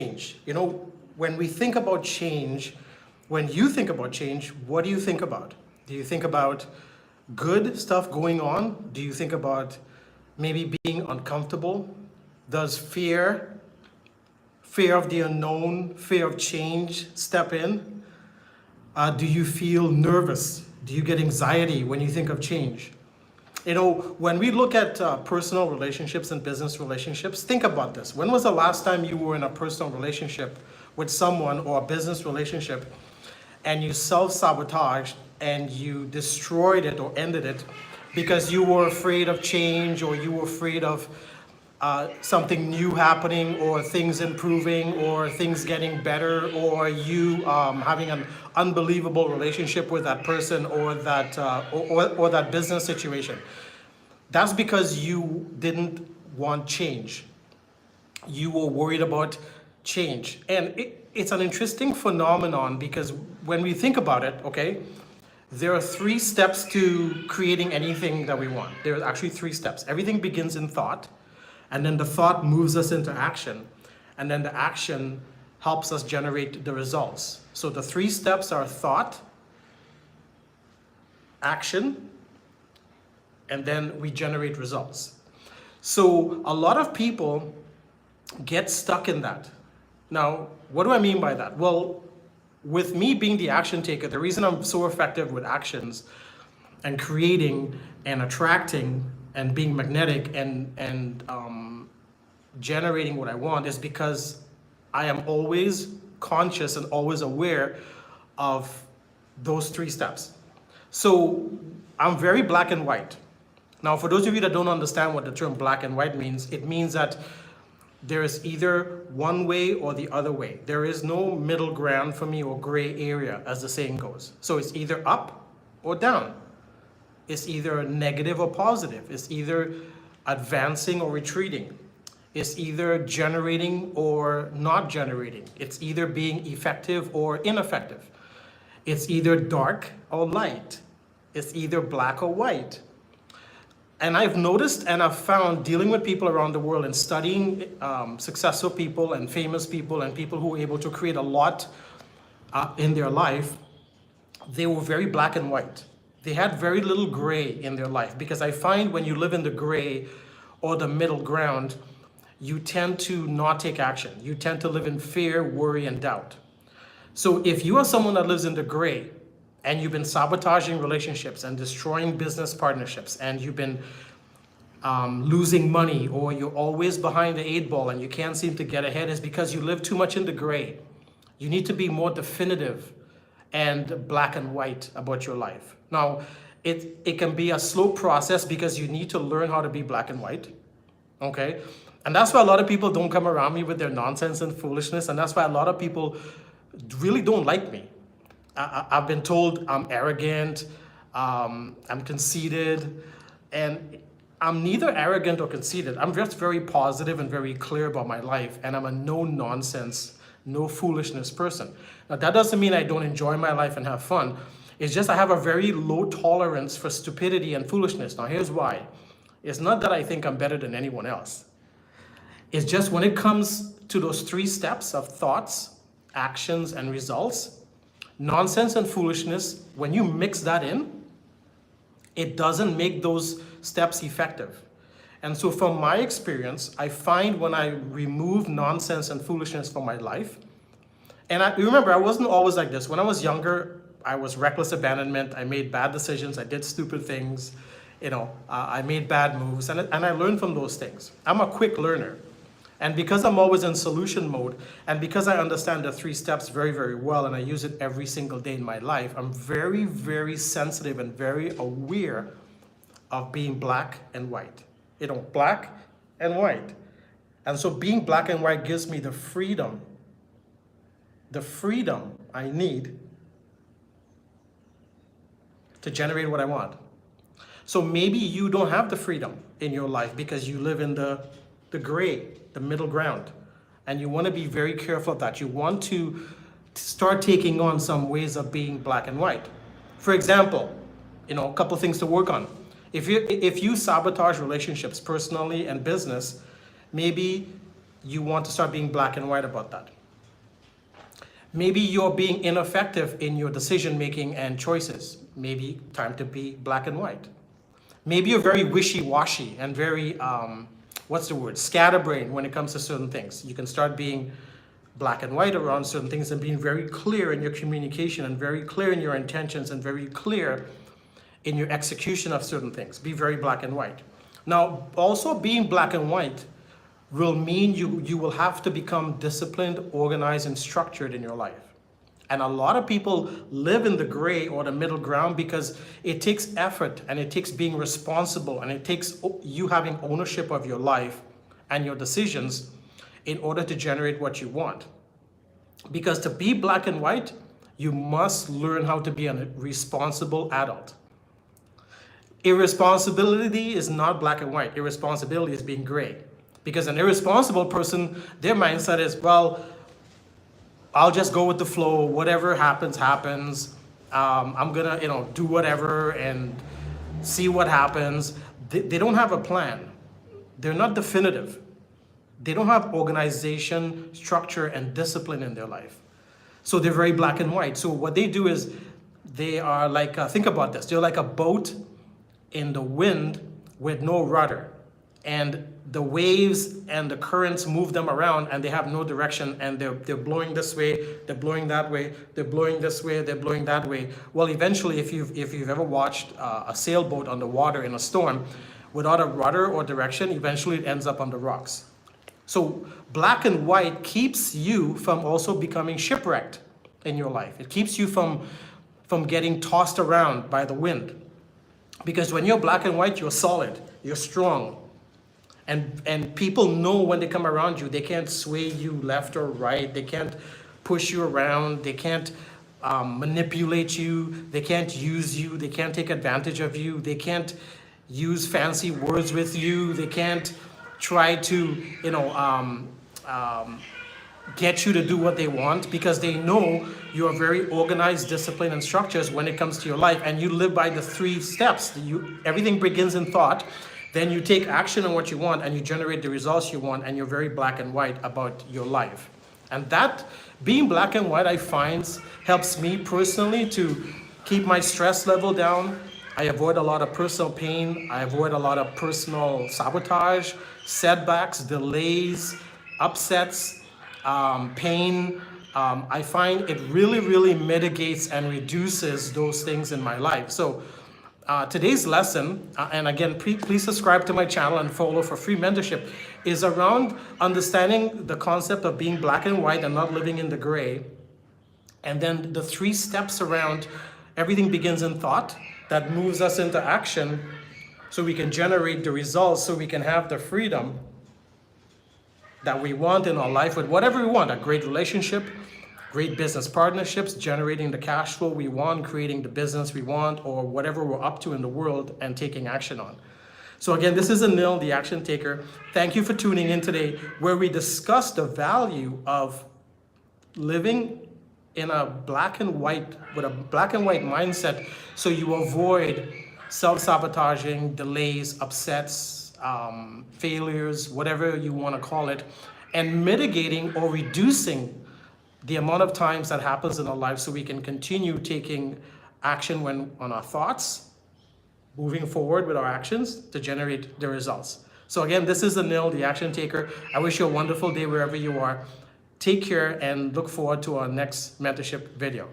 change. When we think about change, when you think about change, what do you think about? Do you think about good stuff going on? Do you think about maybe being uncomfortable? Does fear of the unknown, fear of change step in? Do you feel nervous? Do you get anxiety when you think of change? When we look at personal relationships and business relationships, think about this. When was the last time you were in a personal relationship with someone or a business relationship and you self-sabotaged and you destroyed it or ended it because you were afraid of change, or you were afraid of something new happening, or things improving, or things getting better, or you having an unbelievable relationship with that person, or that business situation? That's because you didn't want change. You were worried about change. And it's an interesting phenomenon, because when we think about it, okay, there are 3 steps to creating anything that we want. There are actually 3 steps. Everything begins in thought, and then the thought moves us into action, and then the action helps us generate the results. So the 3 steps are thought, action, and then we generate results. So a lot of people get stuck in that. Now, what do I mean by that? Well, with me being the action taker, the reason I'm so effective with actions and creating and attracting and being magnetic and generating what I want is because I am always conscious and always aware of those 3 steps. So I'm very black and white. Now, for those of you that don't understand what the term black and white means, it means that there is either one way or the other way. There is no middle ground for me, or gray area, as the saying goes. So it's either up or down. It's either negative or positive. It's either advancing or retreating. It's either generating or not generating. It's either being effective or ineffective. It's either dark or light. It's either black or white. And I've noticed and I've found, dealing with people around the world and studying successful people and famous people and people who were able to create a lot in their life, they were very black and white. They had very little gray in their life, because I find when you live in the gray or the middle ground, you tend to not take action. You tend to live in fear, worry, and doubt. So if you are someone that lives in the gray, and you've been sabotaging relationships and destroying business partnerships, and you've been losing money, or you're always behind the 8 ball and you can't seem to get ahead, is because you live too much in the gray. You need to be more definitive and black and white about your life. Now, it can be a slow process, because you need to learn how to be black and white, okay? And that's why a lot of people don't come around me with their nonsense and foolishness, and that's why a lot of people really don't like me. I've been told I'm arrogant, I'm conceited, and I'm neither arrogant or conceited. I'm just very positive and very clear about my life, and I'm a no-nonsense, no foolishness person. Now, that doesn't mean I don't enjoy my life and have fun. It's just I have a very low tolerance for stupidity and foolishness. Now, here's why. It's not that I think I'm better than anyone else. It's just when it comes to those 3 steps of thoughts, actions, and results, nonsense and foolishness, when you mix that in, it doesn't make those steps effective. And so from my experience, I find when I remove nonsense and foolishness from my life, and remember, I wasn't always like this. When I was younger, I was reckless abandonment. I made bad decisions. I did stupid things. I made bad moves, and I learned from those things. I'm a quick learner. And because I'm always in solution mode, and because I understand the 3 steps very, very well, and I use it every single day in my life, I'm very, very sensitive and very aware of being black and white. Black and white. And so being black and white gives me the freedom I need to generate what I want. So maybe you don't have the freedom in your life because you live in the gray, the middle ground. And you want to be very careful of that. You want to start taking on some ways of being black and white. For example, a couple things to work on. If you sabotage relationships personally and business, maybe you want to start being black and white about that. Maybe you're being ineffective in your decision making and choices. Maybe time to be black and white. Maybe you're very wishy-washy and very, scatterbrained when it comes to certain things. You can start being black and white around certain things and being very clear in your communication and very clear in your intentions and very clear in your execution of certain things. Be very black and white. Now, also being black and white will mean you will have to become disciplined, organized, and structured in your life. And a lot of people live in the gray or the middle ground because it takes effort and it takes being responsible and it takes you having ownership of your life and your decisions in order to generate what you want. Because to be black and white, you must learn how to be a responsible adult. Irresponsibility is not black and white. Irresponsibility is being gray. Because an irresponsible person, their mindset is, well, I'll just go with the flow. Whatever happens, happens. I'm gonna, do whatever and see what happens. They don't have a plan. They're not definitive. They don't have organization, structure, and discipline in their life. So they're very black and white. So what they do is they are like, think about this. They're like a boat in the wind with no rudder. And the waves and the currents move them around and they have no direction and they're blowing this way, they're blowing that way, they're blowing this way, they're blowing that way. Well, eventually, if you've ever watched a sailboat on the water in a storm, without a rudder or direction, eventually it ends up on the rocks. So black and white keeps you from also becoming shipwrecked in your life. It keeps you from getting tossed around by the wind. Because when you're black and white, you're solid, you're strong. And people know when they come around you, they can't sway you left or right. They can't push you around. They can't manipulate you. They can't use you. They can't take advantage of you. They can't use fancy words with you. They can't try to, get you to do what they want because they know you are very organized, disciplined, and structured when it comes to your life. And you live by the 3 steps. Everything begins in thought. Then you take action on what you want and you generate the results you want and you're very black and white about your life. And that, being black and white, I find helps me personally to keep my stress level down. I avoid a lot of personal pain. I avoid a lot of personal sabotage, setbacks, delays, upsets, pain. I find it really, really mitigates and reduces those things in my life. So today's lesson, and again, please subscribe to my channel and follow for free mentorship, is around understanding the concept of being black and white and not living in the gray. And then the 3 steps around everything begins in thought that moves us into action so we can generate the results, so we can have the freedom that we want in our life with whatever we want, a great relationship, great business partnerships, generating the cash flow we want, creating the business we want, or whatever we're up to in the world and taking action on. So again, this is Anil, the Action Taker. Thank you for tuning in today, where we discuss the value of living in a black and white, with a black and white mindset, so you avoid self-sabotaging, delays, upsets, failures, whatever you want to call it, and mitigating or reducing the amount of times that happens in our life so we can continue taking action on our thoughts, moving forward with our actions to generate the results. So again, this is Anil, the Action Taker. I wish you a wonderful day wherever you are. Take care and look forward to our next mentorship video.